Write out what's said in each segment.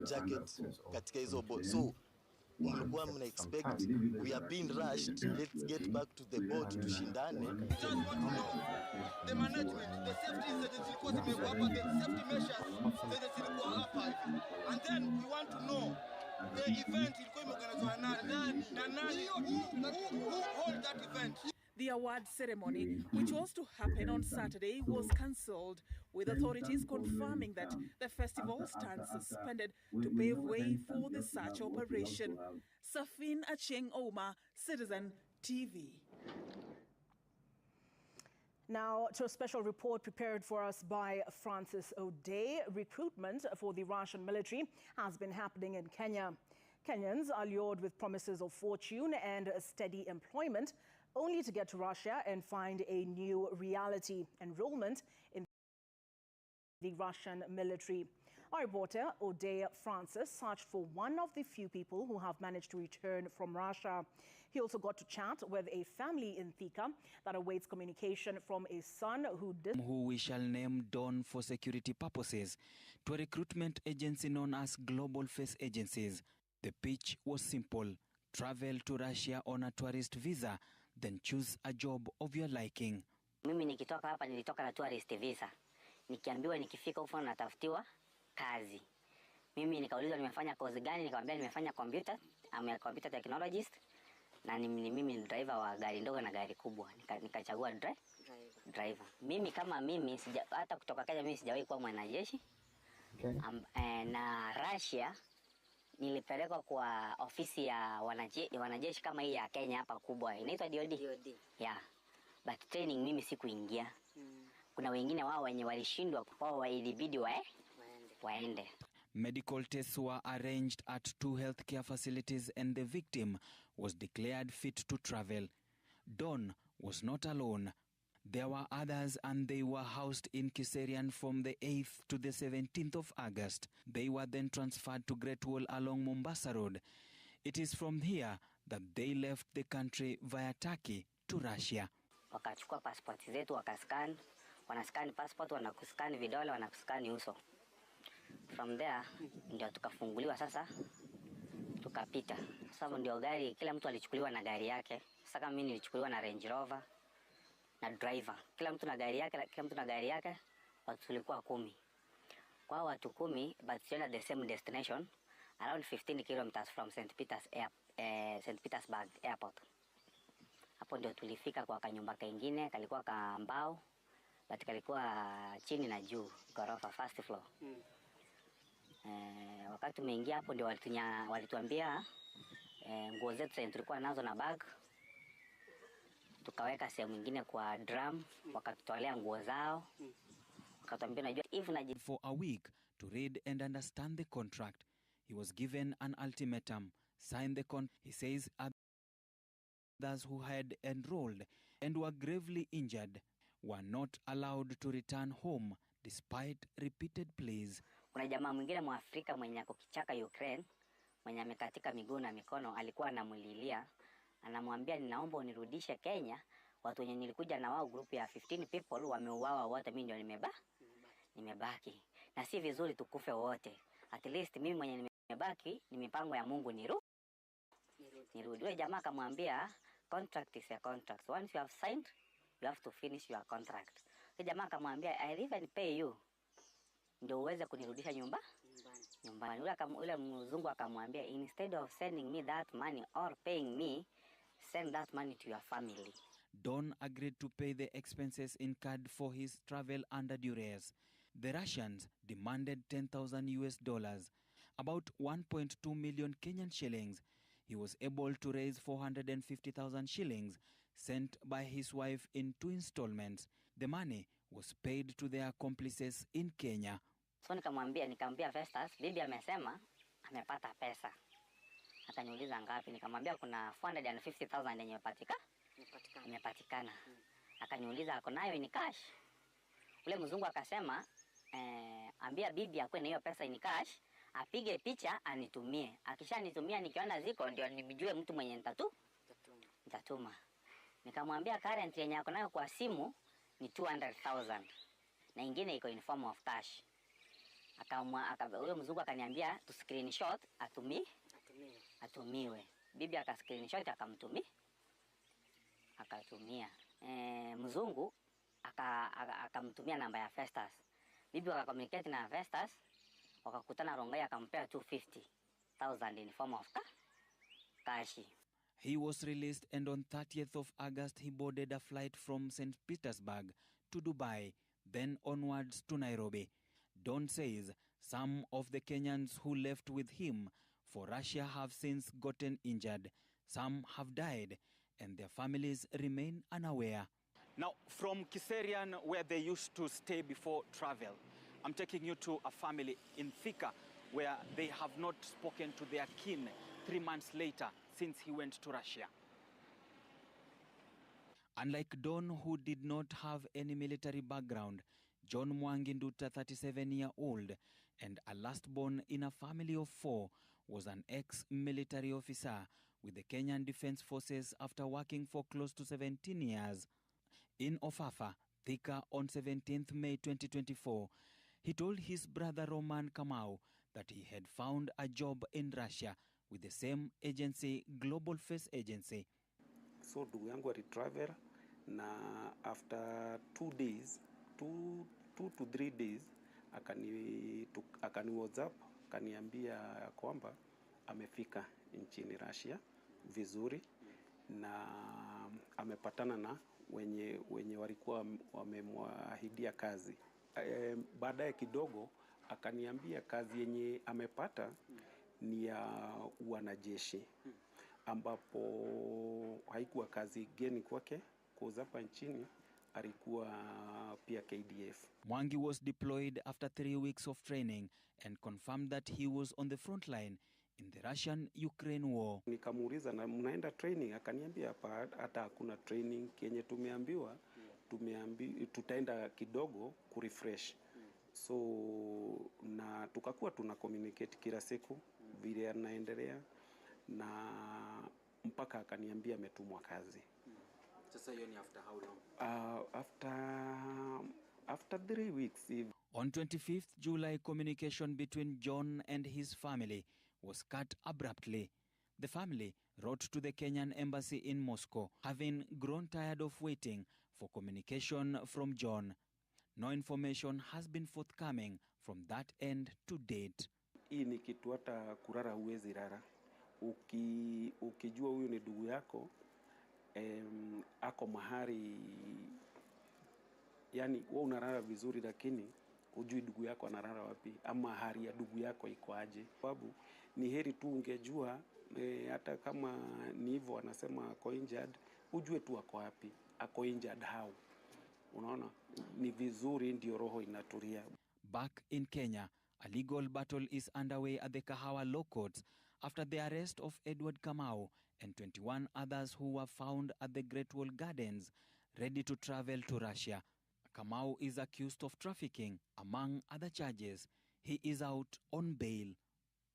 jacket katika hizo boat. So mlikuwa mna expect we are being rushed, let's get back to the boat tushindane. Just want to know the management, the safety zilikuwa zimekuwa hapa, the safety measures zilikuwa hapa, and then we want to know the event ilikuwa imeorganizwa na nani who hold that event. The award ceremony, which was to happen on Saturday, was cancelled, with authorities confirming that the festival stands suspended to pave way for the search operation. Safin Acheng Oma, Citizen TV. Now, to a special report prepared for us by Francis O'Day, recruitment for the Russian military has been happening in Kenya. Kenyans are lured with promises of fortune and steady employment, only to get to Russia and find a new reality: enrollment in the Russian military. Our reporter, O'Day Francis, searched for one of the few people who have managed to return from Russia. He also got to chat with a family in Thika that awaits communication from a son who we shall name Don for security purposes, to a recruitment agency known as Global Face Agencies. The pitch was simple: travel to Russia on a tourist visa, then choose a job of your liking. Mimi nikitoka hapa nilitoka na tourist visa. Nikiambiwa nikifika huko natafutiwa kazi. Mimi nikaulizwa nimefanya course gani, nikamwambia nimefanya computer, I'm a computer technologist, na mimi ni driver wa gari ndogo na gari kubwa. Nikachagua driver. Mimi kama mimi hata kutoka Kenya mimi sijawahi kuwa mwanajeshi. Okay. Na Russia nilipelekwa kwa ofisi ya wanajeshi kama hii ya Kenya hapa kubwa inaitwa DOD. Yeah. But training mimi sikuingia. Kuna wengine wao wenye walishindwa kwa ilibidi waende. Medical tests were arranged at 2 healthcare facilities and the victim was declared fit to travel. Don was not alone. There were others, and they were housed in Kiserian from the 8th to the 17th of August. They were then transferred to Great Wall along Mombasa Road. It is from here that they left the country via Turkey to Russia. Wakachukua passport zetu wakascan, wanascan passport, wanakuscan vidole, wanakuscan uso. From there ndio tukafunguliwa sasa, tukapita. Sasa ndio gari, kila mtu alichukuliwa na gari yake. Sasa kama mimi nilichukuliwa na Range Rover na driver. Kila mtu na gari yake, watu tulikuwa 10. Kwa watu 10, but tulienda the same destination, around 15 kilometers from St. Petersburg airport. Hapo ndio tulifika kwa kanyumba kingine, kalikuwa ka mbao, but kalikuwa chini na juu, ghorofa first floor. Wakati tumeingia hapo ndio walituambia nguo zetu tulikuwa nazo na bag, tukaweka sehemu nyingine kwa drum, wakatutolea nguo zao. Wakatuambia najua for a week to read and understand the contract. He was given an ultimatum: sign the contract. He says others who had enrolled and were gravely injured were not allowed to return home despite repeated pleas. Kuna jamaa mwingine Mwafrika mwenye ako kichaka Ukraine, mwenye amekatika miguu na mikono, alikuwa anamulilia, anamwambia ninaomba unirudishe Kenya, watu wenye nilikuja na wao group ya 15 people wameuawa wote, mimi ndio nimebaki. Na si vizuri tukufe wote. At least mimi mwenye nimebaki ni mipango ya Mungu nirudi. Yule jamaa akamwambia contract is a contract. Once you have signed, you have to finish your contract. Yule jamaa akamwambia I even pay you ndio uweze kunirudisha nyumbani. Ule mzungu akamwambia instead of sending me that money or paying me, send that money to your family. Don agreed to pay the expenses incurred for his travel under duress. The Russians demanded $10,000, about 1.2 million Kenyan shillings. He was able to raise 450,000 shillings, sent by his wife in 2 installments. The money was paid to their accomplices in Kenya. So nikamwambia Festus, bibi amesema amepata pesa. Akaniuliza ngapi? Nikamwambia kuna 450,000 yenye imepatikana. Akaniuliza ako nayo in cash? Ule mzungu akasema ambia bibi akwe na hiyo pesa in cash, apige picha anitumie. Akishanitumia nikiona ziko ndio nimjue mtu mwenye nitatuma. Nikamwambia current yenye ako nayo kwa simu ni 200,000 na ingine iko in form of cash. Huyo mzungu akaniambia tu screenshot atumiwe. Bibi aka screenshot akatumia. Mzungu akamtumia namba ya Festus. Bibi wakakommunicate na Festus, wakakutana Rongai, akampea 250,000 in form of cash. He was released, and on 30th of August he boarded a flight from St. Petersburg to Dubai, then onwards to Nairobi. Don says some of the Kenyans who left with him for Russia have since gotten injured. Some have died, and their families remain unaware. Now, from Kiserian, where they used to stay before travel, I'm taking you to a family in Thika, where they have not spoken to their kin 3 months later since he went to Russia. Unlike Don, who did not have any military background, John Mwangi Nduta, 37-year-old, and a last-born in a family of 4, was an ex-military officer with the Kenyan Defence Forces after working for close to 17 years. In Ofafa, Thika, on 17th May 2024, he told his brother Roman Kamau that he had found a job in Russia with the same agency, Global Face Agency. So ndugu yangu alitravel, na after 2 days, 2 to 3 days, akani WhatsApp, akaniambia kwamba amefika nchini Russia vizuri, na amepatana na wenye walikuwa wamemwahidia kazi. Baadaye kidogo akaniambia kazi yenye amepata ni ya wanajeshi, ambapo haikuwa kazi geni kwake, kwa hapa nchini alikuwa pia KDF. Mwangi was deployed after 3 weeks of training and confirmed that he was on the front line in the Russian-Ukraine war. Nikamuuliza, na mnaenda training? Akaniambia hata hakuna training, kenye tumeambiwa tutaenda kidogo kurefresh. So na tukakuwa tuna communicate kila siku vile anaendelea, na mpaka akaniambia ametumwa kazi. Sasa hiyo ni after how long? After 3 weeks. On 25th July, communication between John and his family was cut abruptly. The family wrote to the Kenyan embassy in Moscow, having grown tired of waiting for communication from John. No information has been forthcoming from that end to date. Hii ni kitu hata kurara huwezi rara. Ukijua huyu ni ndugu yako, ako mahali, yani wewe unarara vizuri, lakini hujui ndugu yako anarara wapi ama hali ya ndugu yako iko aje. Sababu ni heri tu ungejua, hata kama ni hivyo anasema ako injured, ujue tu ako wapi, ako injured how. Unaona, ni vizuri ndio roho inatulia. Back in Kenya, a legal battle is underway at the Kahawa Law Courts after the arrest of Edward Kamau and 21 others who were found at the Great Wall Gardens, ready to travel to Russia. Kamau is accused of trafficking, among other charges. He is out on bail.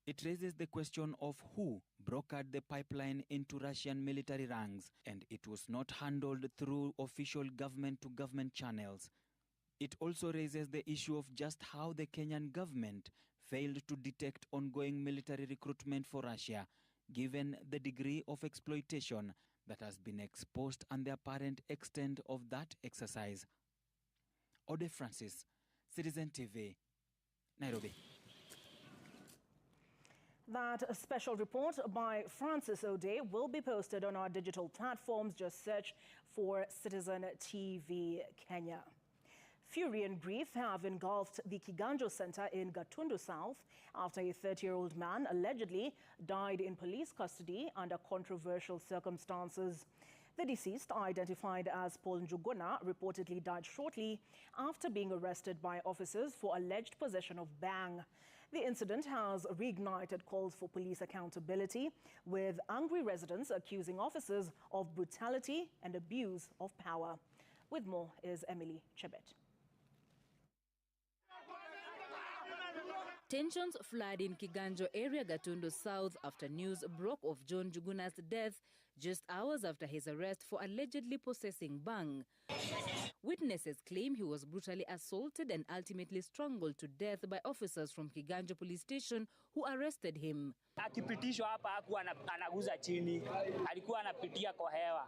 It raises the question of who brokered the pipeline into Russian military ranks, and it was not handled through official government-to-government channels. It also raises the issue of just how the Kenyan government failed to detect ongoing military recruitment for Russia, given the degree of exploitation that has been exposed and the apparent extent of that exercise. Ode Francis, Citizen TV, Nairobi. That special report by Francis O'Day will be posted on our digital platforms. Just search for Citizen TV Kenya. Fury and grief have engulfed the Kiganjo Center in Gatundu South after a 30-year-old man allegedly died in police custody under controversial circumstances. The deceased, identified as Paul Njuguna, reportedly died shortly after being arrested by officers for alleged possession of bang. The incident has reignited calls for police accountability, with angry residents accusing officers of brutality and abuse of power. With more is Emily Chebet. Tensions flood in Kiganjo area, Gatundu South, after news broke of John Njuguna's death just hours after his arrest for allegedly possessing bang. Witnesses claim he was brutally assaulted and ultimately strangled to death by officers from Kiganjo police station who arrested him. Akipitishwa hapa hakuwa anaguza chini, alikuwa anapitia kwa hewa.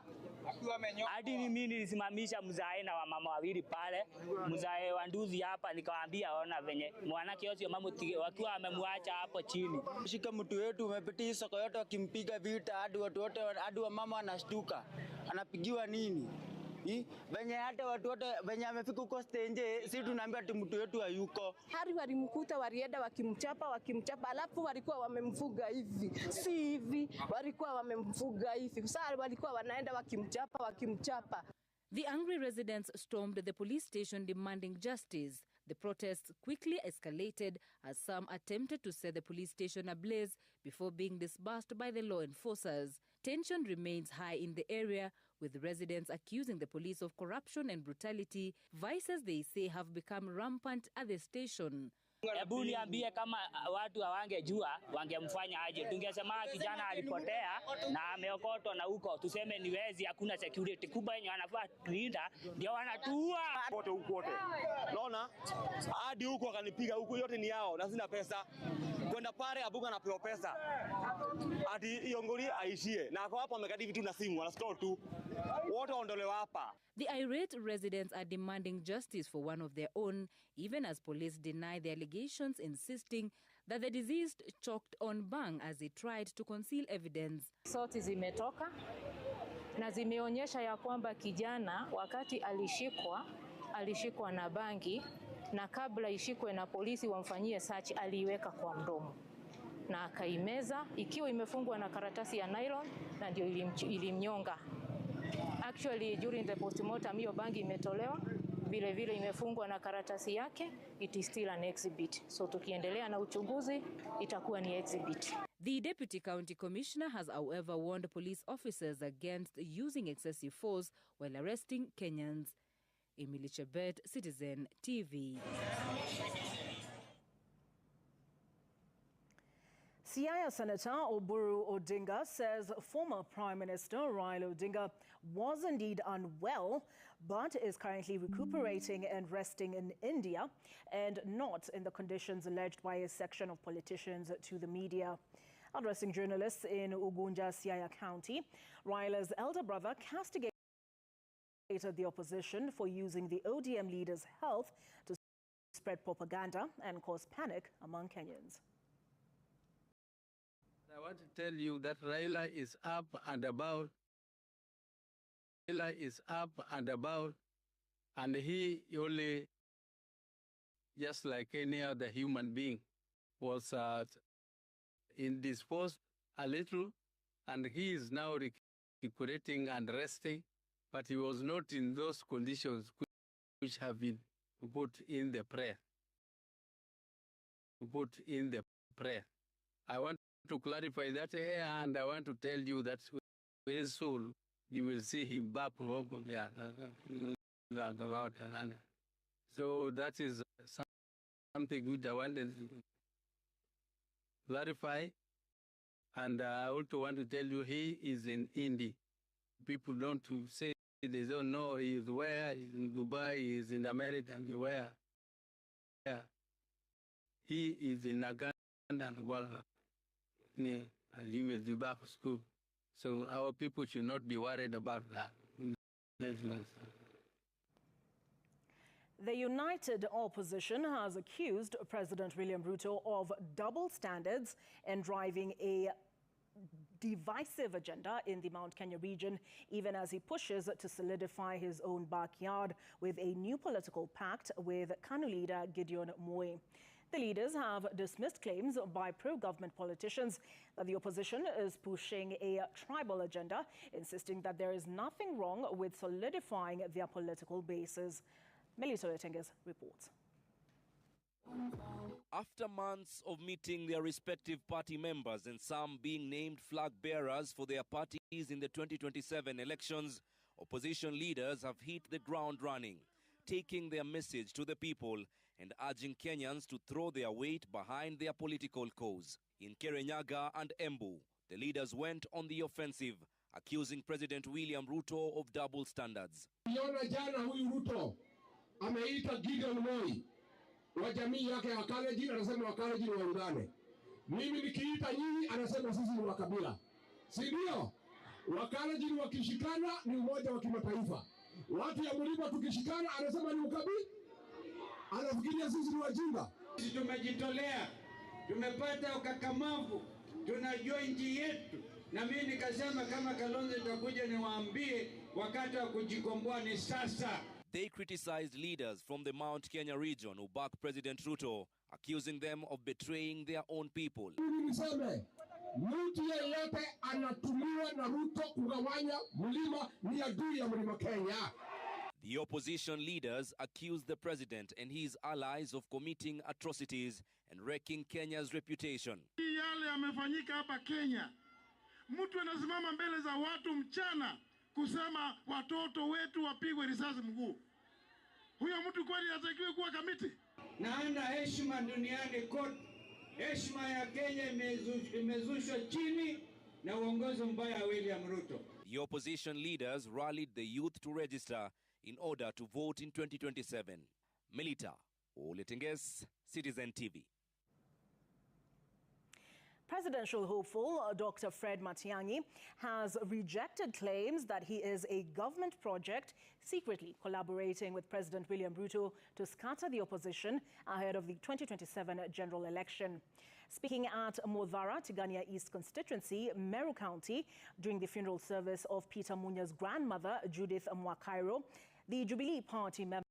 Hadi mimi nilisimamisha mzae na wamama wawili pale, mzae wa nduzi hapa, nikawaambia ona venye mwanake yote mama wakiwa wamemwacha hapo chini. Shika mtu wetu umepitia soko yote wakimpiga vita hadi watu wote hadi wa mama anashtuka. Anapigiwa nini? Venye hata watu wote venye amefika huko stage, sisi tunaambia ati mtu wetu hayuko. Hari walimkuta walienda wakimchapa, alafu walikuwa wamemfuga hivi. Si hivi, walikuwa wamemfuga hivi. Sasa walikuwa wanaenda wakimchapa. The angry residents stormed the police station demanding justice. The protests quickly escalated as some attempted to set the police station ablaze before being dispersed by the law enforcers. Tension remains high in the area, with residents accusing the police of corruption and brutality, vices they say have become rampant at the station. Hebu niambie kama watu hawangejua wangemfanya aje. Tungesema kijana alipotea na ameokotwa na huko, tuseme ni wezi, hakuna security kubwa yenye wanafaa kulinda, ndio wanatuua wote huko wote. Unaona? Hadi huko akanipiga huko, yote ni yao na sina pesa. Kwenda pale abuga anapewa pesa. Hadi hiyo ngori aishie. Na kwa hapo amekadi vitu na simu, ana store tu. Wote waondolewa hapa. The irate residents are demanding justice for one of their own, even as police deny the allegations, insisting that the deceased choked on bang as he tried to conceal evidence. Sauti zimetoka na zimeonyesha ya kwamba kijana wakati alishikwa na bangi, na kabla ishikwe na polisi wamfanyie search aliiweka kwa mdomo na akaimeza ikiwa imefungwa na karatasi ya nylon, na ndio ilimnyonga. Actually, during the postmortem, hiyo bangi imetolewa, vile imefungwa na karatasi yake. It is still an exhibit. So tukiendelea na uchunguzi, itakuwa ni exhibit. The Deputy County Commissioner has, however, warned police officers against using excessive force while arresting Kenyans. Emily Chebet, Citizen TV. Siaya Senator Oburu Odinga says former Prime Minister Raila Odinga was indeed unwell, but is currently recuperating and resting in India, and not in the conditions alleged by a section of politicians to the media. Addressing journalists in Ugunja, Siaya County, Raila's elder brother castigated the opposition for using the ODM leader's health to spread propaganda and cause panic among Kenyans. I want to tell you that Raila is up and about. Raila is up and about, and he only, just like any other human being, was indisposed a little, and he is now recuperating and resting, but he was not in those conditions which have been put in the prayer. I want to clarify that, and I want to tell you that very soon you will see him back home. So that is something good I wanted to clarify. And I also want to tell you he is in India. People don't say they don't know he is where, he is in Dubai, he is in America, and where. Yeah. He is in Uganda and Angola. And he will be back to school. So our people should not be worried about that. The united opposition has accused President William Ruto of double standards and driving a divisive agenda in the Mount Kenya region, even as he pushes to solidify his own backyard with a new political pact with KANU leader Gideon Moi. The leaders have dismissed claims by pro-government politicians that the opposition is pushing a tribal agenda, insisting that there is nothing wrong with solidifying their political bases. Melito Etenges reports. After months of meeting their respective party members and some being named flag bearers for their parties in the 2027 elections, opposition leaders have hit the ground running, taking their message to the people and urging Kenyans to throw their weight behind their political cause. In Kirinyaga and Embu, the leaders went on the offensive, accusing President William Ruto of double standards. Niona jana huyu Ruto ameita Gideon Moi wa jamii yake ya Wakalenjin, anasema Wakalenjin waungane. Mimi nikiita nyinyi anasema sisi ni wakabila. Si ndio? Wakalenjin wakishikana ni umoja wa kimataifa. Watu ya mlima tukishikana anasema ni ukabila. Anafikiria sisi ni wajinga. Sisi tumejitolea, tumepata ukakamavu, tunajua nchi yetu. Na mimi nikasema kama Kalonzo itakuja niwaambie wakati wa kujikomboa ni sasa. They criticized leaders from the Mount Kenya region who back President Ruto, accusing them of betraying their own people. Niseme, mtu yeyote anatumiwa na Ruto kugawanya mlima ni adui ya mlima Kenya. The opposition leaders accused the president and his allies of committing atrocities and wrecking Kenya's reputation. Yale yamefanyika hapa Kenya. Mtu anasimama mbele za watu mchana kusema watoto wetu wapigwe risasi mguu. Huyo mtu kweli hatakiwi kuwa kamiti? Naenda heshima duniani kote. Heshima ya Kenya imezushwa chini na uongozi mbaya wa William Ruto. The opposition leaders rallied the youth to register in order to vote in 2027. Melita Oletenges, Citizen TV. Presidential hopeful Dr. Fred Matiang'i has rejected claims that he is a government project secretly collaborating with President William Ruto to scatter the opposition ahead of the 2027 general election. Speaking at Modhara, Tigania East constituency, Meru County, during the funeral service of Peter Munya's grandmother, Judith Mwakairo, the Jubilee Party member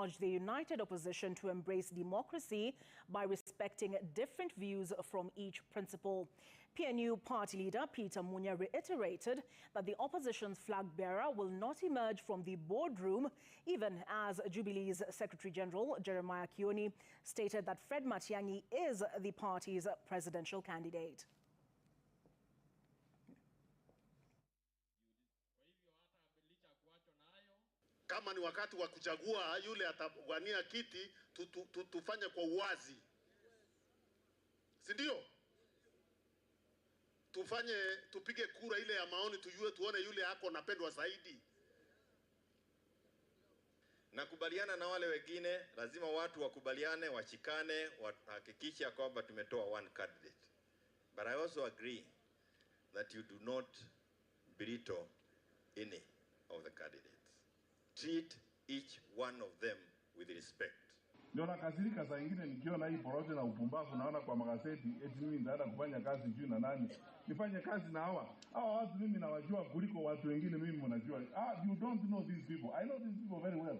urged the united opposition to embrace democracy by respecting different views from each principle. PNU party leader Peter Munya reiterated that the opposition's flag bearer will not emerge from the boardroom, even as Jubilee's Secretary General Jeremiah Kioni stated that Fred Matiang'i is the party's presidential candidate. Kama ni wakati wa kuchagua yule atawania kiti, tufanye kwa uwazi. Si ndio? Tupige kura ile ya maoni, tuone yule hako napendwa zaidi. Nakubaliana na wale wengine, lazima watu wakubaliane, wachikane, wahakikisha kwamba tumetoa one candidate. But I also agree that you do not belittle any of the candidates. Treat each one of them with respect. Ndio nakasirika saa nyingine nikiona hii porojo na upumbavu, naona kwa magazeti eti mimi ndaenda kufanya kazi juu na nani. Nifanye kazi na hawa watu mimi nawajua kuliko watu wengine mimi mnajua. You don't know these people. I know these people very well.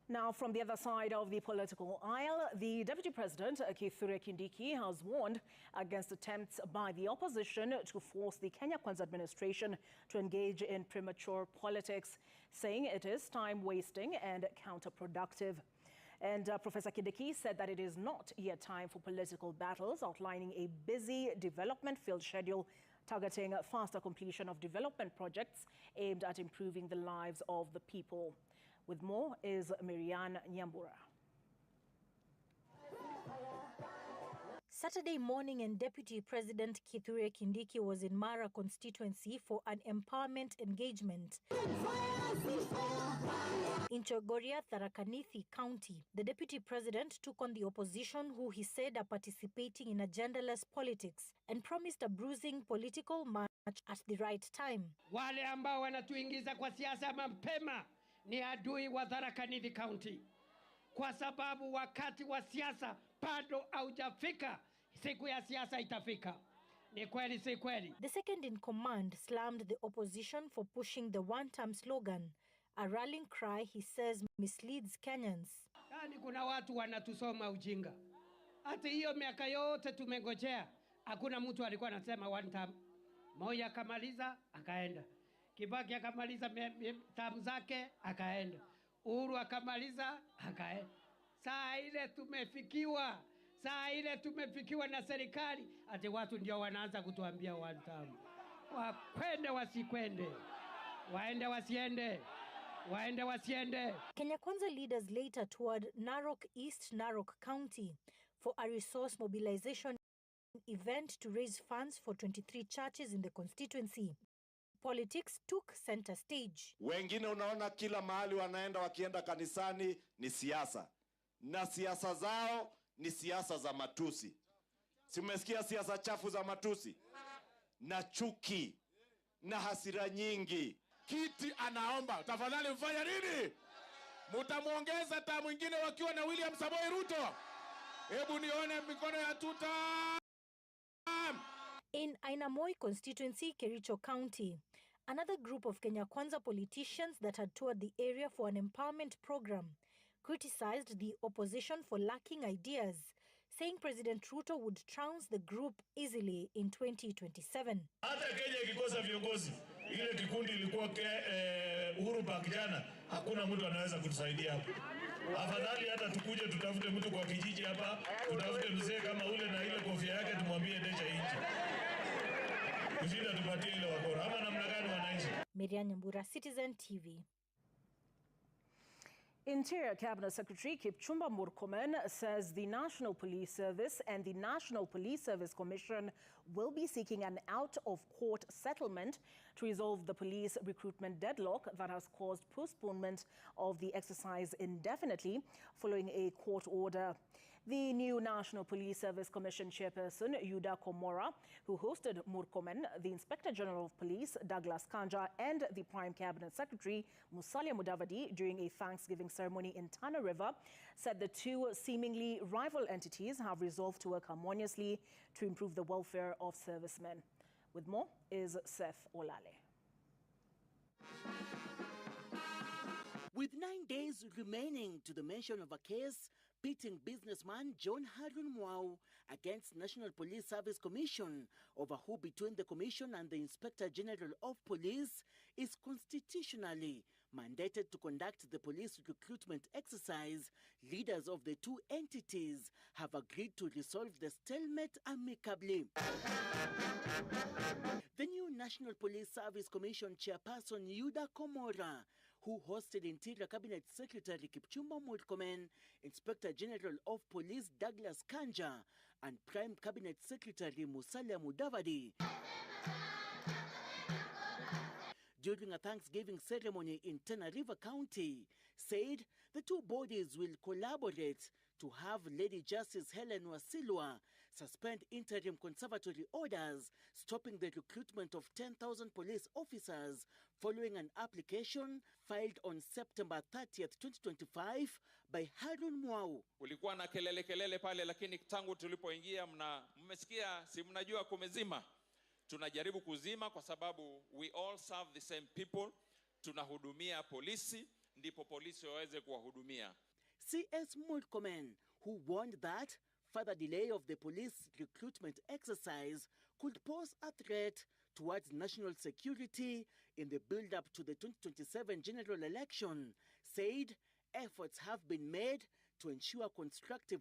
Now, from the other side of the political aisle, the Deputy President, Kithure Kindiki, has warned against attempts by the opposition to force the Kenya Kwanza administration to engage in premature politics, saying it is time-wasting and counterproductive. And Professor Kindiki said that it is not yet time for political battles, outlining a busy development-filled schedule targeting faster completion of development projects aimed at improving the lives of the people. With more is Miriam Nyambura. Saturday morning, and Deputy President Kithure Kindiki was in Mara constituency for an empowerment engagement. In Chogoria, Tharaka Nithi County, the Deputy President took on the opposition, who he said are participating in agendaless politics, and promised a bruising political match at the right time. Wale ambao wanatuingiza kwa siasa mapema ni adui wa Tharaka Nithi County, kwa sababu wakati wa siasa bado haujafika. Siku ya siasa itafika. Ni kweli, si kweli? The second in command slammed the opposition for pushing the one-term slogan, a rallying cry he says misleads Kenyans. Yani kuna watu wanatusoma ujinga. Hata hiyo miaka yote tumengojea, hakuna mtu alikuwa anasema one term. Moja akamaliza akaenda. Kibaki akamaliza term zake akaenda. Uhuru akamaliza akaenda. Saa ile tumefikiwa na serikali, ati watu ndio wanaanza kutuambia one term. Wakwende wasikwende, waende wasiende, waende wasiende. Kenya Kwanza leaders later toured Narok East Narok County for a resource mobilization event to raise funds for 23 churches in the constituency. Politics took center stage. Wengine unaona kila mahali wanaenda, wakienda kanisani ni siasa. Na siasa zao ni siasa za matusi. Si umesikia siasa chafu za matusi? Na chuki. Na hasira nyingi. Kiti anaomba, tafadhali mfanya nini? Mutamuongeza ta mwingine wakiwa na William Samoei Ruto. Hebu nione mikono ya tuta. In Ainamoi constituency, Kericho County, another group of Kenya Kwanza politicians that had toured the area for an empowerment program criticized the opposition for lacking ideas, saying President Ruto would trounce the group easily in 2027. Hata Kenya ikikosa viongozi, ile kikundi ilikuwa Uhuru Park jana, hakuna mtu anaweza kutusaidia hapo. Afadhali hata tukuje tutafute mtu kwa kijiji hapa, tutafute mzee kama ule na ile kofia yake, tumwambie endesha nchi. Kushinda tupatie ile wakora. Ama namna gani wananchi? Miriam Nyambura, Citizen TV. Interior Cabinet Secretary Kipchumba Murkomen says the National Police Service and the National Police Service Commission will be seeking an out-of-court settlement to resolve the police recruitment deadlock that has caused postponement of the exercise indefinitely following a court order. The new National Police Service Commission chairperson, Yuda Komora, who hosted Murkomen, the Inspector General of Police, Douglas Kanja, and the Prime Cabinet Secretary, Musalia Mudavadi, during a Thanksgiving ceremony in Tana River, said the two seemingly rival entities have resolved to work harmoniously to improve the welfare of servicemen. With more is Seth Olale. With 9 days remaining to the mention of a case pitting businessman John Harun Mwau against National Police Service Commission over who between the Commission and the Inspector General of Police is constitutionally mandated to conduct the police recruitment exercise, leaders of the two entities have agreed to resolve the stalemate amicably. The new National Police Service Commission chairperson Yuda Komora, who hosted Interior Cabinet Secretary Kipchumba Murkomen, Inspector General of Police Douglas Kanja, and Prime Cabinet Secretary Musalia Mudavadi. During a Thanksgiving ceremony in Tana River County, said the two bodies will collaborate to have Lady Justice Helen Wasilwa suspend interim conservatory orders stopping the recruitment of 10,000 police officers following an application filed on September 30th, 2025 by Harun Mwau. Kulikuwa na kelele pale, lakini tangu tulipoingia mmesikia, si mnajua kumezima. Tunajaribu kuzima kwa sababu we all serve the same people. Tunahudumia polisi, ndipo polisi waweze kuwahudumia. CS Murkomen, who warned that further delay of the police recruitment exercise could pose a threat towards national security in the build-up to the 2027 general election, said efforts have been made to ensure constructive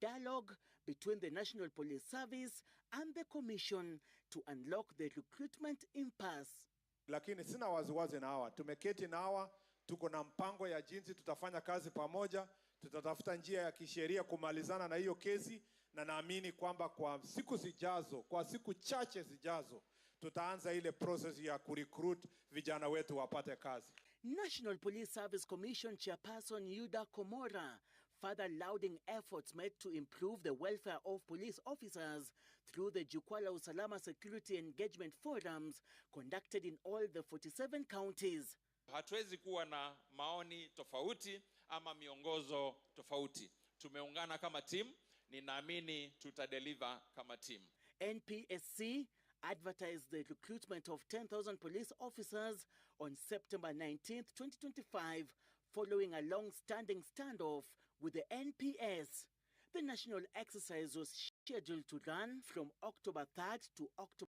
dialogue between the National Police Service and the Commission to unlock the recruitment impasse. Lakini sina waziwazi na hawa. Tumeketi na hawa, tuko na mpango ya jinsi tutafanya kazi pamoja, tutatafuta njia ya kisheria kumalizana na hiyo kesi, na naamini kwamba kwa siku zijazo, kwa siku chache zijazo, tutaanza ile process ya kurecruit vijana wetu wapate kazi. National Police Service Commission chairperson Yuda Komora further lauding efforts made to improve the welfare of police officers through the Jukwaa Usalama Security Engagement Forums conducted in all the 47 counties. Hatuwezi kuwa na maoni tofauti ama miongozo tofauti. Tumeungana kama team, ninaamini tutadeliver kama team. NPSC advertised the recruitment of 10,000 police officers on September 19th, 2025, following a long-standing standoff with the NPS. The national exercise was scheduled to run from October 3rd to October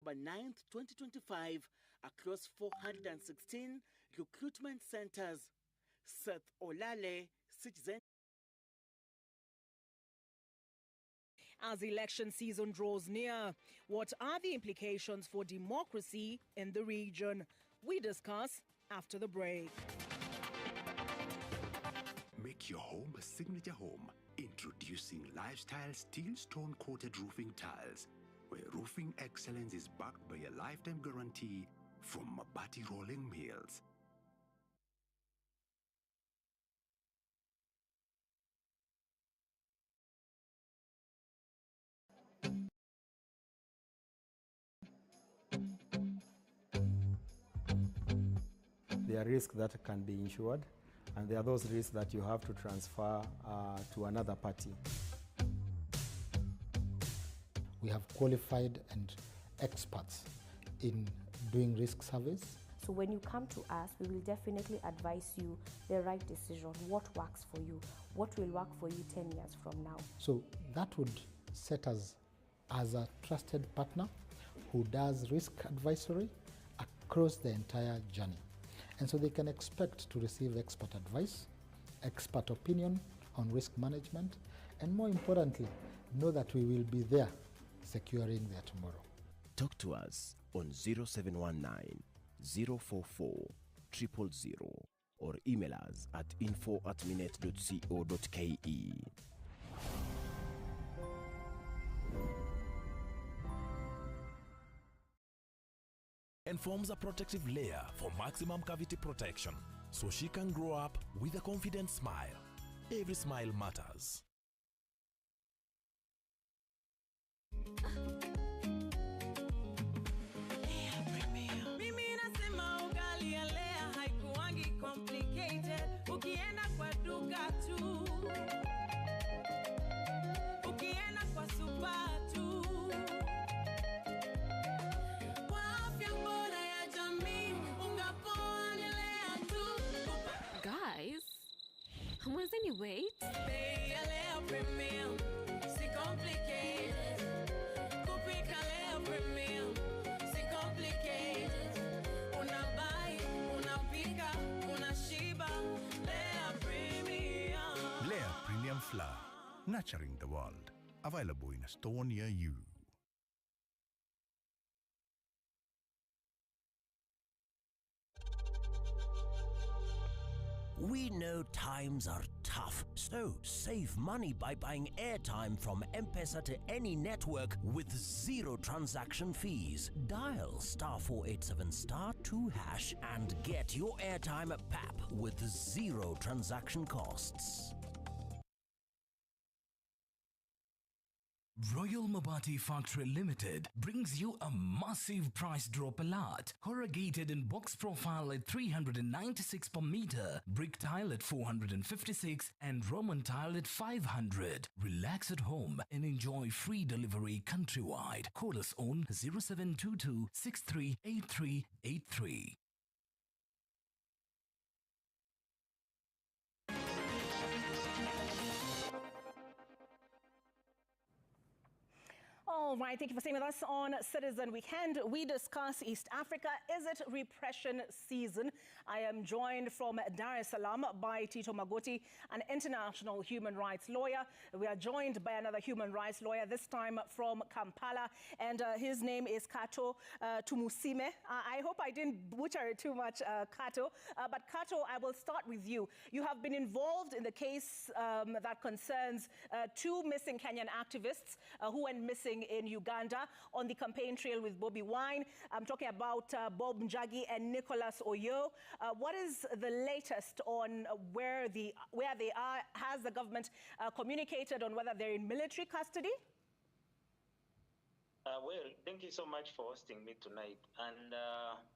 9th, 2025, across 416 recruitment centers. Seth Olale, Citizen. As election season draws near, what are the implications for democracy in the region? We discuss after the break. Make Make your home a signature home. Introducing Lifestyle Steel Stone Coated Roofing Tiles, where roofing excellence is backed by a lifetime guarantee from Mabati Rolling Mills. There are risks that can be insured, and there are those risks that you have to transfer to another party. We have qualified and experts in doing risk surveys. So when you come to us, we will definitely advise you the right decision, what works for you, what will work for you 10 years from now. So that would set us as a trusted partner who does risk advisory across the entire journey. And so they can expect to receive expert advice, expert opinion on risk management, and more importantly, know that we will be there securing their tomorrow. Talk to us on 0719 044 000 or email us at info@minet.co.ke. And forms a protective layer for maximum cavity protection, so she can grow up with a confident smile. Every smile matters. Mimi nasema ugali ya Lea haikuangi complicated. Ukienda kwa duka tu, ukienda kwa supa tu, kwa afya bora ya jamii ungapoa ni Lea tu. Guys, was any wait? Bei ya Lea Premium, si complicated. Kupika Lea Premium, si complicated. Unabai, unapika, unashiba. Lea Premium. Lea Premium Flour, nurturing the world. Available in a store near you. We know times are tough, so save money by buying airtime from M-Pesa to any network with zero transaction fees. Dial *487*2# and get your airtime PAP with zero transaction costs. Royal Mabati Factory Limited brings you a massive price drop alert. Corrugated in box profile at 396 per meter, brick tile at 456 and Roman tile at 500. Relax at home and enjoy free delivery countrywide. Call us on 0722 638383. All right, thank you for staying with us on Citizen Weekend. We discuss East Africa. Is it repression season? I am joined from Dar es Salaam by Tito Magoti, an international human rights lawyer. We are joined by another human rights lawyer, this time from Kampala, and his name is Kato Tumusime. I hope I didn't butcher it too much, Kato. But Kato, I will start with you. You have been involved in the case that concerns two missing Kenyan activists who went missing in Uganda on the campaign trail with Bobi Wine. I'm talking about Bob Njagi and Nicholas Oyo. What is the latest on where they are? Has the government communicated on whether they're in military custody? Well, thank you so much for hosting me tonight. And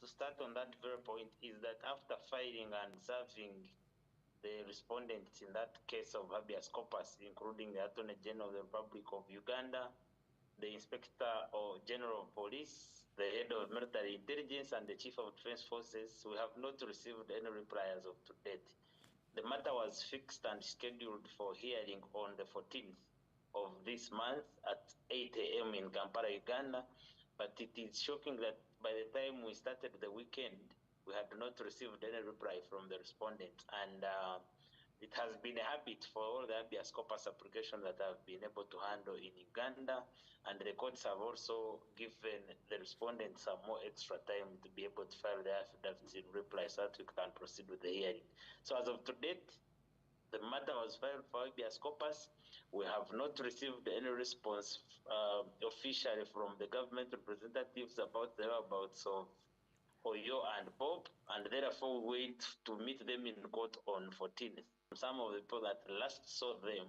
to start on that very point is that after filing and serving the respondents in that case of habeas corpus, including the Attorney General of the Republic of Uganda, the Inspector General of Police, the Head of Military Intelligence, and the Chief of Defense Forces, we have not received any reply as of to date. The matter was fixed and scheduled for hearing on the 14th of this month at 8 a.m. in Kampala, Uganda, but it is shocking that by the time we started the weekend, we had not received any reply from the respondents. And it has been a habit for all the habeas corpus applications that I've been able to handle in Uganda, and the courts have also given the respondents some more extra time to be able to file their affidavits in reply so that we can proceed with the hearing. So as of to date, the matter was filed for habeas corpus. We have not received any response officially from the government representatives about the whereabouts of Oyo and Bob, and therefore we wait to meet them in court on 14th. Some of the people that last saw them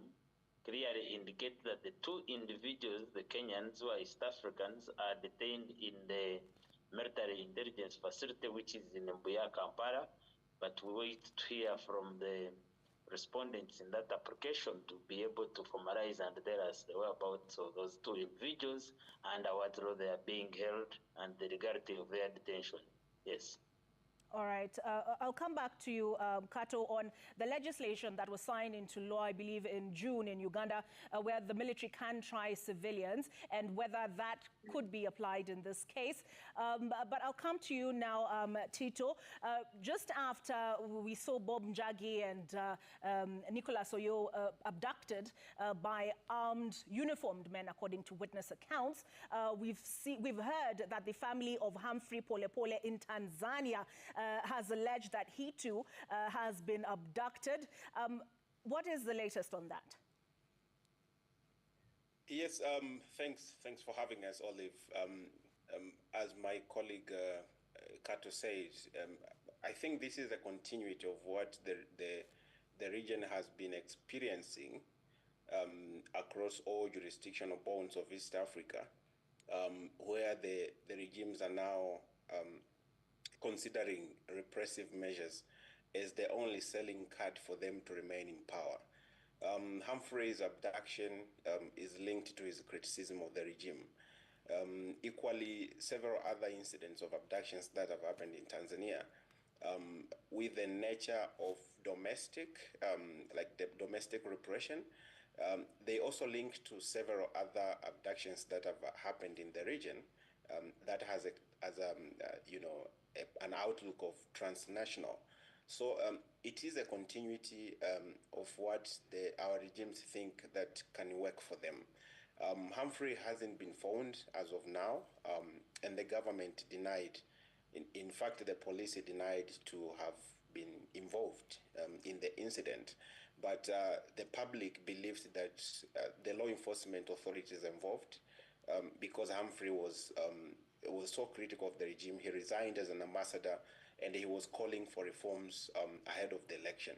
clearly indicate that the two individuals, the Kenyans who are East Africans, are detained in the military intelligence facility, which is in Mbuya, Kampala, but we wait to hear from the respondents in that application to be able to formalize and tell us the whereabouts of those two individuals and what role they are being held and the legality of their detention. Yes. All right. I'll come back to you, Kato, on the legislation that was signed into law, I believe, in June in Uganda, where the military can try civilians and whether that could be applied in this case. But I'll come to you now, Tito. Just after we saw Bob Njagi and Nicholas Oyo abducted by armed, uniformed men, according to witness accounts, we've heard that the family of Humphrey Polepole in Tanzania has alleged that he too has been abducted. What is the latest on that? Yes, thanks for having us, Olive. As my colleague Kato said, I think this is a continuity of what the region has been experiencing across all jurisdictional bounds of East Africa, where the regimes are now considering repressive measures as the only selling card for them to remain in power. Humphrey's abduction is linked to his criticism of the regime. Equally, several other incidents of abductions that have happened in Tanzania with the nature of domestic, like the domestic repression, they also link to several other abductions that have happened in the region that has an outlook of transnational. So it is a continuity of what our regimes think that can work for them. Humphrey hasn't been found as of now, and the government denied, in fact, the police denied to have been involved in the incident. But the public believes that the law enforcement authorities involved, because Humphrey was so critical of the regime, he resigned as an ambassador, and he was calling for reforms ahead of the election.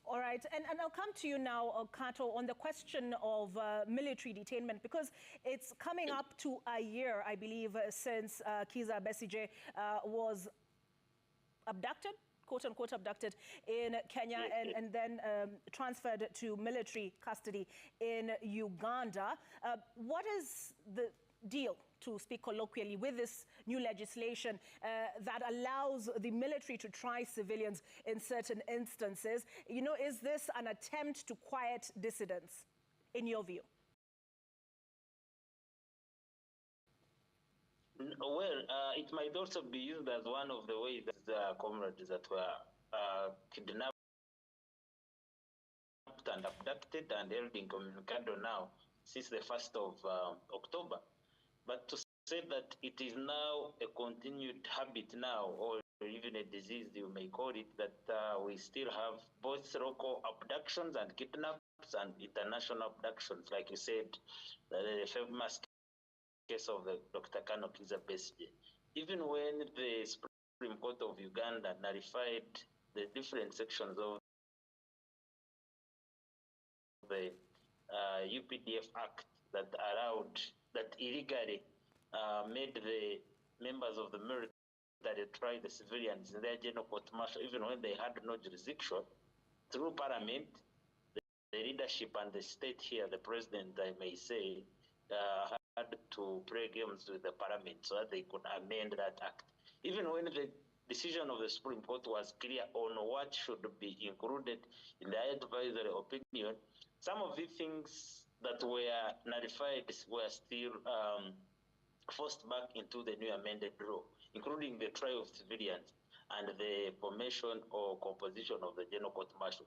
All right, and I'll come to you now, Kato, on the question of military detainment, because it's coming up to a year, I believe, since Kizza Besigye was abducted, quote-unquote abducted, in Kenya and then transferred to military custody in Uganda. What is the deal, to speak colloquially, with this new legislation that allows the military to try civilians in certain instances? You know, is this an attempt to quiet dissidents, in your view? Well, it might also be used as one of the ways that the comrades that were kidnapped and abducted and held in Communicado now since the 1st of October. But to say that it is now a continued habit now, or even a disease you may call it, that we still have both local abductions and kidnaps and international abductions, like you said, the famous case of the Dr. Kano Kizza Besigye. Even when the Supreme Court of Uganda nullified the different sections of the UPDF Act that allowed, that illegally made the members of the military try the civilians in their general court-martial, even when they had no jurisdiction, through Parliament, the leadership and the state here, the president, I may say, had to play games with the Parliament so that they could amend that act. Even when the decision of the Supreme Court was clear on what should be included in the advisory opinion, some of the things that were nullified were still forced back into the new amended law, including the trial of civilians and the formation or composition of the general court-martial.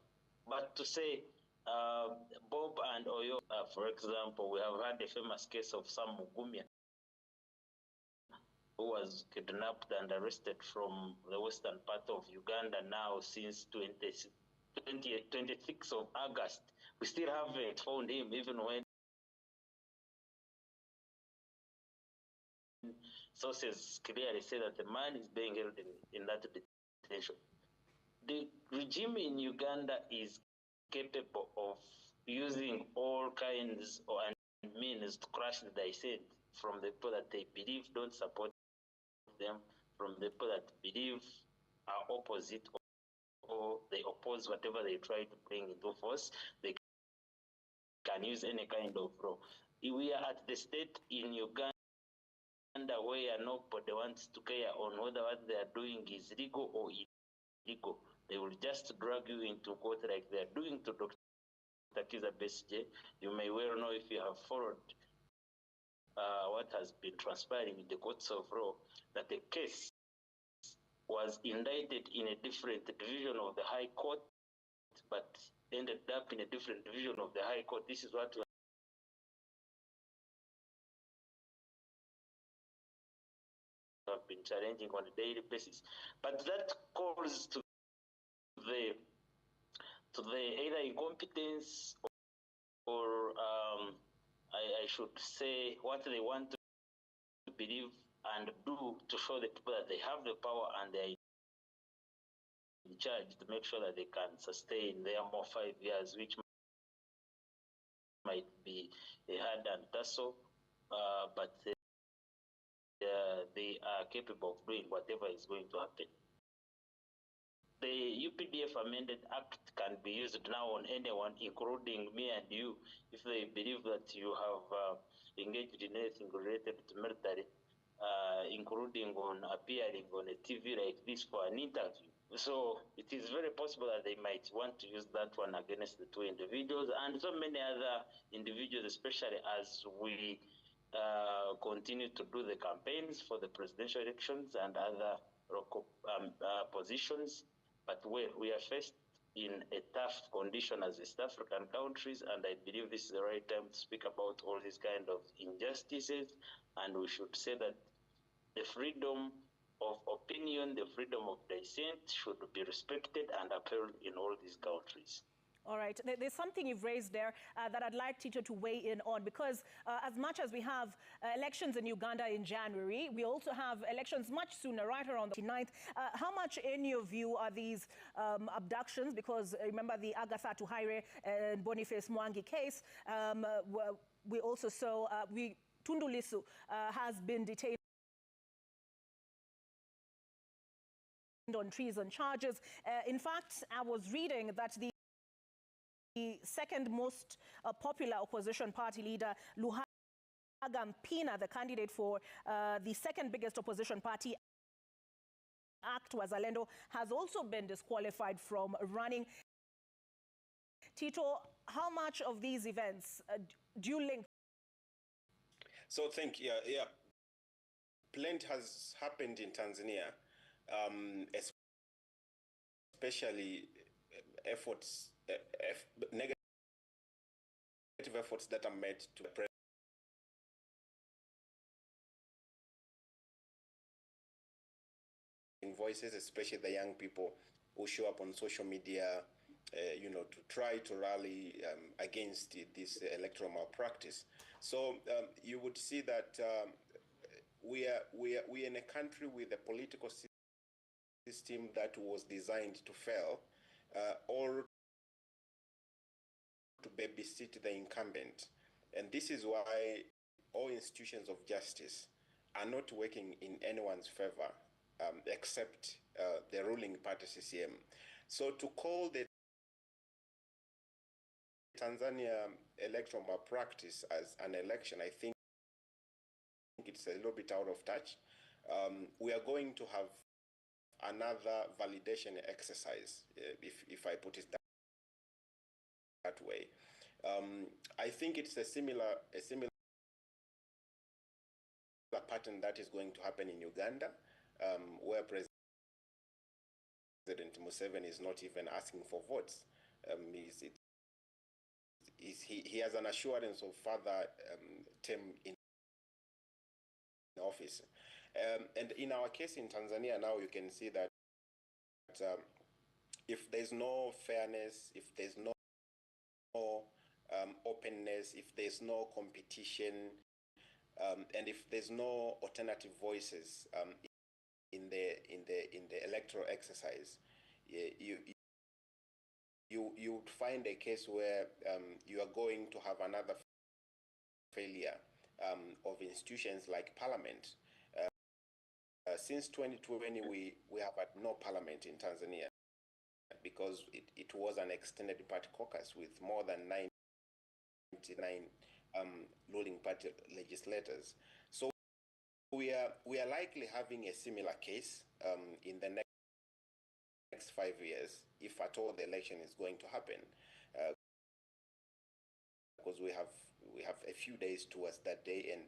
But to say Bob and Oyo, for example, we have had a famous case of Sam Mugumya, who was kidnapped and arrested from the western part of Uganda now since 2016, 26th of August. We still haven't found him, even when sources clearly say that the man is being held in that detention. The regime in Uganda is capable of using all kinds and means to crush the dissent from the people that they believe don't support them, from the people that believe are opposite or they oppose whatever they try to bring into force. They can use any kind of law. We are at the state in Uganda where nobody wants to care on whether what they are doing is legal or illegal. They will just drag you into court like they are doing to Dr. Kiza Besigye. You may well know, if you have followed what has been transpiring in the courts of law, that the case was indicted in a different division of the High Court, but ended up in a different division of the High Court. This is what we have been challenging on a daily basis. But that calls to the either incompetence or I should say what they want to believe and do to show the people that they have the power and they're in charge, to make sure that they can sustain their more 5 years, which might be a hard and tussle, but they are capable of doing whatever is going to happen. The UPDF amended act can be used now on anyone, including me and you, if they believe that you have engaged in anything related to military, including on appearing on a TV like this for an interview. So it is very possible that they might want to use that one against the two individuals and so many other individuals, especially as we continue to do the campaigns for the presidential elections and other local positions. But we are faced in a tough condition as East African countries, and I believe this is the right time to speak about all these kind of injustices, and we should say that the freedom of opinion, the freedom of dissent should be respected and upheld in all these countries. All right, there's something you've raised there that I'd like Tito to weigh in on, because as much as we have elections in Uganda in January, we also have elections much sooner, right around the 29th. How much, in your view, are these abductions? Because remember the Agatha Tuhaire and Boniface Mwangi case, we also saw Tundu Lissu has been detained on treason charges. In fact, I was reading that the second most popular opposition party leader, Luhaga Mpina, the candidate for the second biggest opposition party, Act Wazalendo, has also been disqualified from running. Tito, how much of these events do you link? So plenty has happened in Tanzania, especially efforts, negative efforts that are made to press voices, especially the young people who show up on social media, to try to rally against this electoral malpractice. So you would see that we are in a country with a political system that was designed to fail, or to babysit the incumbent. And this is why all institutions of justice are not working in anyone's favor, except the ruling party CCM. So to call the Tanzania electoral malpractice as an election, I think it's a little bit out of touch. We are going to have another validation exercise, if I put it that way. I think it's a similar pattern that is going to happen in Uganda, where President Museveni is not even asking for votes. He has an assurance of further term in office. And in our case in Tanzania now, you can see that if there's no fairness, if there's no openness, if there's no competition, and if there's no alternative voices in the electoral exercise, you would find a case where you are going to have another failure of institutions like Parliament. Since 2020, we have had no Parliament in Tanzania because it was an extended party caucus with more than 99 ruling party legislators. So we are likely having a similar case in the next 5 years, if at all the election is going to happen, because we have a few days towards that day, and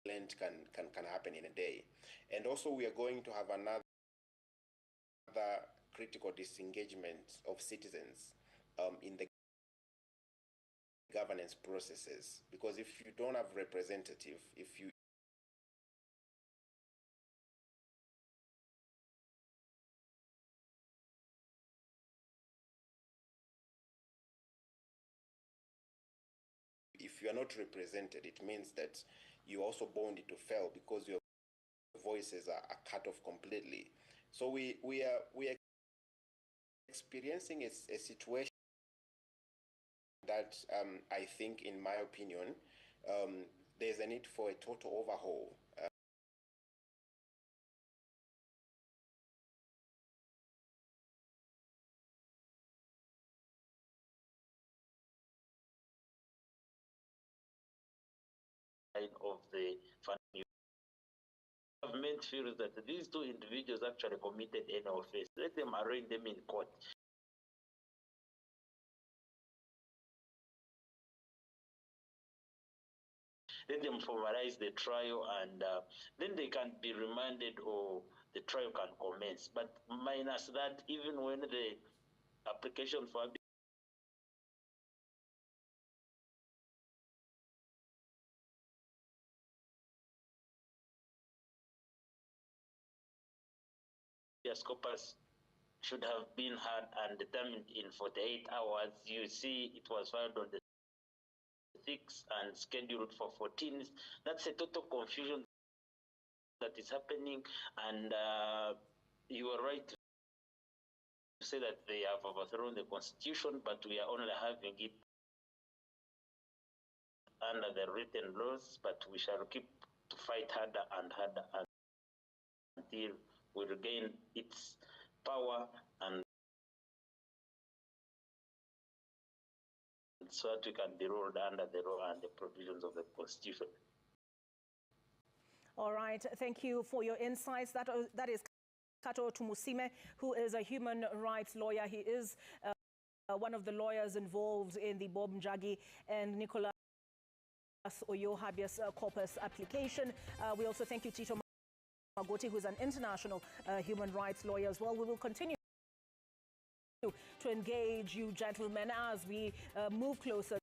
blend can happen in a day. And also we are going to have another critical disengagement of citizens in the governance processes, because if you don't have representative, if you are not represented, it means that you also bound to fail because your voices are cut off completely. So we are experiencing a situation that I think, in my opinion, there's a need for a total overhaul. Of the government feels that these two individuals actually committed any offense. Let them arraign them in court. Let them formalize the trial, and then they can be remanded or the trial can commence. But minus that, even when the application for habeas corpus should have been heard and determined in 48 hours. You see, it was filed on the 6th and scheduled for 14th. That's a total confusion that is happening, and you are right to say that they have overthrown the constitution, but we are only having it under the written laws. But we shall keep to fight harder and harder until we regain its power, and so that we can be ruled under the law and the provisions of the Constitution. All right, thank you for your insights. That is Kato Tumusime, who is a human rights lawyer. He is one of the lawyers involved in the Bob Njagi and Nicholas Oyo habeas corpus application. We also thank you, Tito Magoti, who is an international human rights lawyer as well. We will continue to engage you gentlemen as we move closer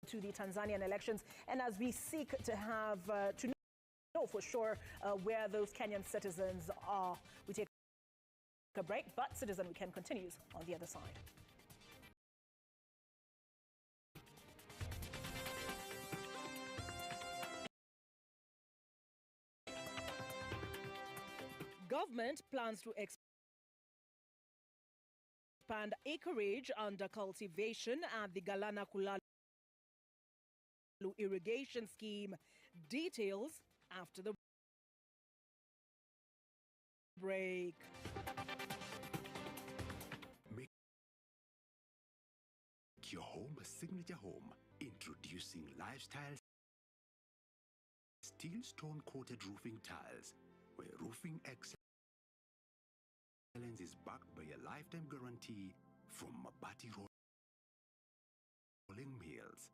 to the Tanzanian elections, and as we seek to have to know for sure where those Kenyan citizens are. We take a break, but Citizen Weekend continues on the other side. Government plans to expand acreage under cultivation at the Galana Kulalu irrigation scheme. Details after the break. Make your home a signature home. Introducing Lifestyle Steel Stone Coated Roofing Tiles, where roofing excellence is backed by a lifetime guarantee from Mabati Rolling Mills.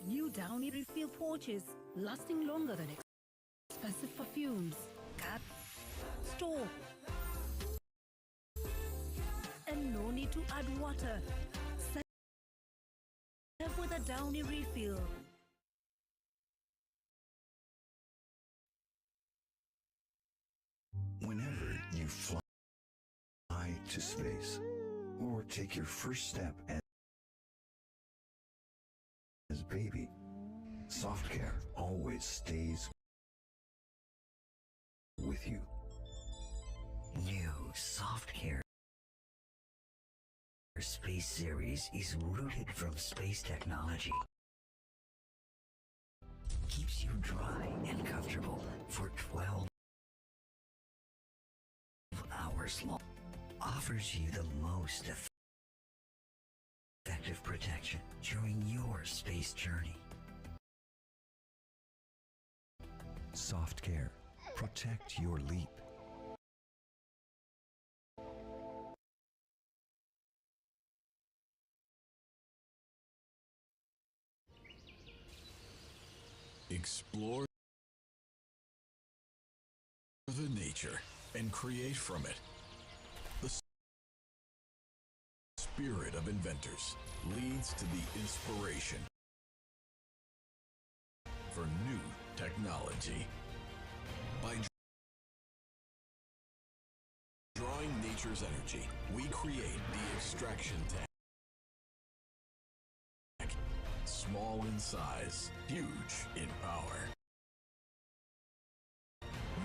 New Downy refill pouches, lasting longer than expensive perfumes. Cut, store, and no need to add water. Serve with a Extra Downy Refill. Whenever you fly to space or take your first step as baby, Soft Care always stays with you. New Soft Care Space Series is rooted from space technology. Keeps you dry and comfortable for 12 hours long. Offers you the most effective protection during your space journey. Soft Care. Protect your leap. Explore the nature and create from it. The spirit of inventors leads to the inspiration for new technology. By drawing nature's energy, we create the extraction tank. Small in size, huge in power.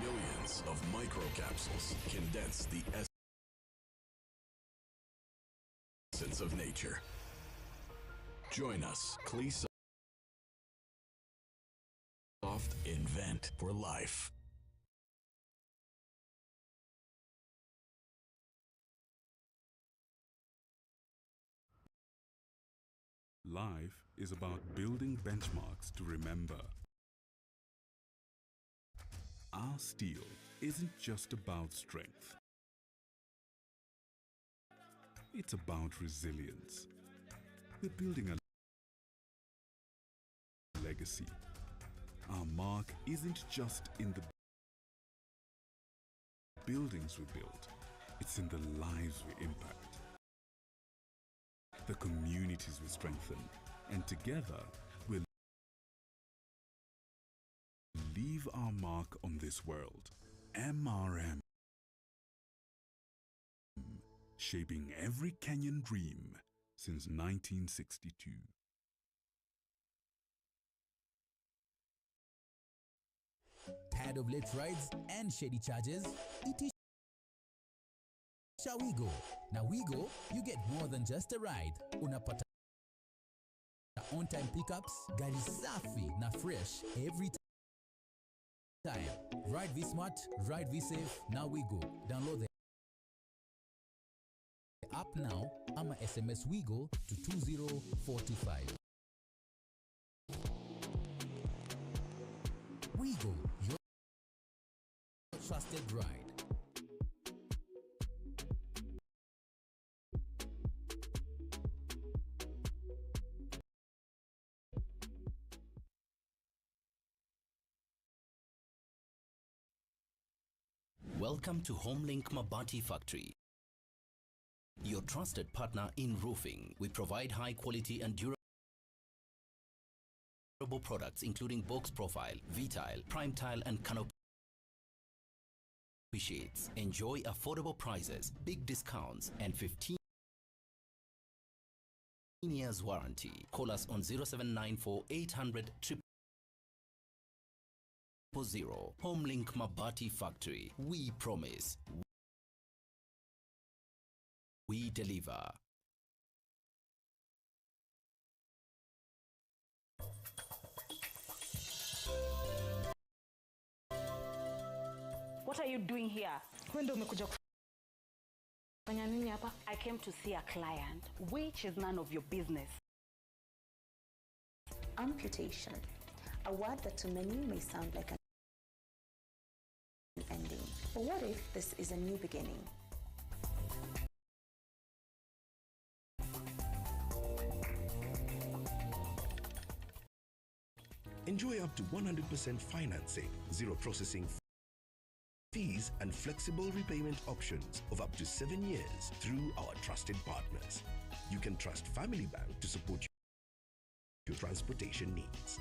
Millions of microcapsules condense the essence of nature. Join us, Clesoft, invent for life. Life is about building benchmarks to remember. Our steel isn't just about strength. It's about resilience. We're building a legacy. Our mark isn't just in the buildings we build, it's in the lives we impact. The communities we strengthen, and together we'll leave our mark on this world. MRM, shaping every Kenyan dream since 1962. Tired of late rides and shady charges? It is Shawigo. Now Wigo, you get more than just a ride. Unapata on-time pickups, gari safi na fresh every time. Ride V Smart, ride V Safe. Now Wigo. Download the app now. Ama SMS Wigo to 2045. Wigo, your trusted ride. Welcome to Homelink Mabati Factory, your trusted partner in roofing. We provide high quality and durable products including box profile, V-tile, prime tile and canopy sheets. Enjoy affordable prices, big discounts and 15 years warranty. Call us on 0794 800 000. Homelink Mabati Factory. We promise. We deliver. What are you doing here? I came to see a client, which is none of your business. Amputation, a word that to many may sound like an ending. But what if this is a new beginning? Enjoy up to 100% financing, zero processing fees, and flexible repayment options of up to 7 years through our trusted partners. You can trust Family Bank to support you your transportation needs.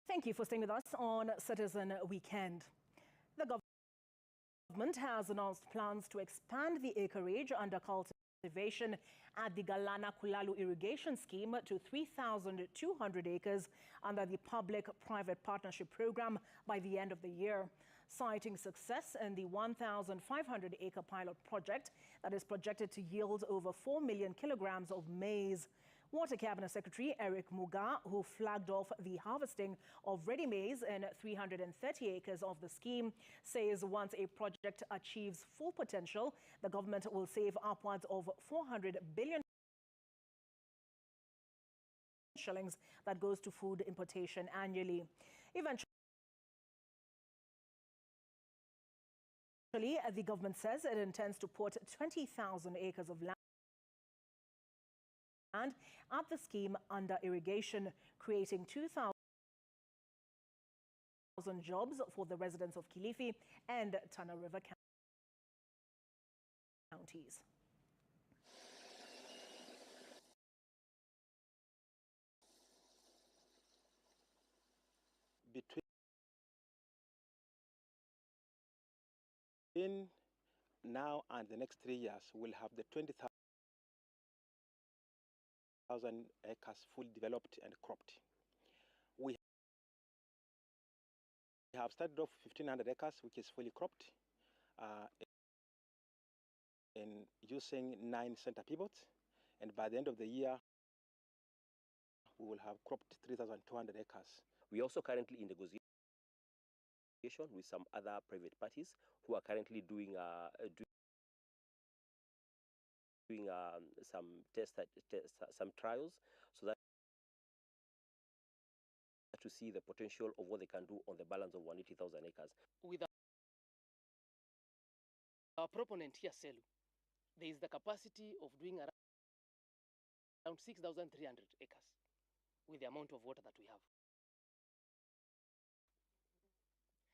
Thank you for staying with us on Citizen Weekend. The government has announced plans to expand the acreage under cultivation at the Galana Kulalu irrigation scheme to 3,200 acres under the public-private partnership program by the end of the year, citing success in the 1,500-acre pilot project that is projected to yield over 4 million kilograms of maize. Water Cabinet Secretary Eric Muga, who flagged off the harvesting of ready maize in 330 acres of the scheme, says once a project achieves full potential, the government will save upwards of 400 billion shillings that goes to food importation annually. Eventually, the government says it intends to put 20,000 acres of land at the scheme under irrigation, creating 2,000 jobs for the residents of Kilifi and Tana River counties. Between now and the next 3 years, we'll have the 20,000 acres fully developed and cropped. We have started off 1,500 acres, which is fully cropped, in using 9 center pivots, and by the end of the year, we will have cropped 3,200 acres. We are also currently in negotiation with some other private parties who are currently doing some trials, so that to see the potential of what they can do on the balance of 180,000 acres. With our proponent here, Selu, there is the capacity of doing around 6,300 acres with the amount of water that we have.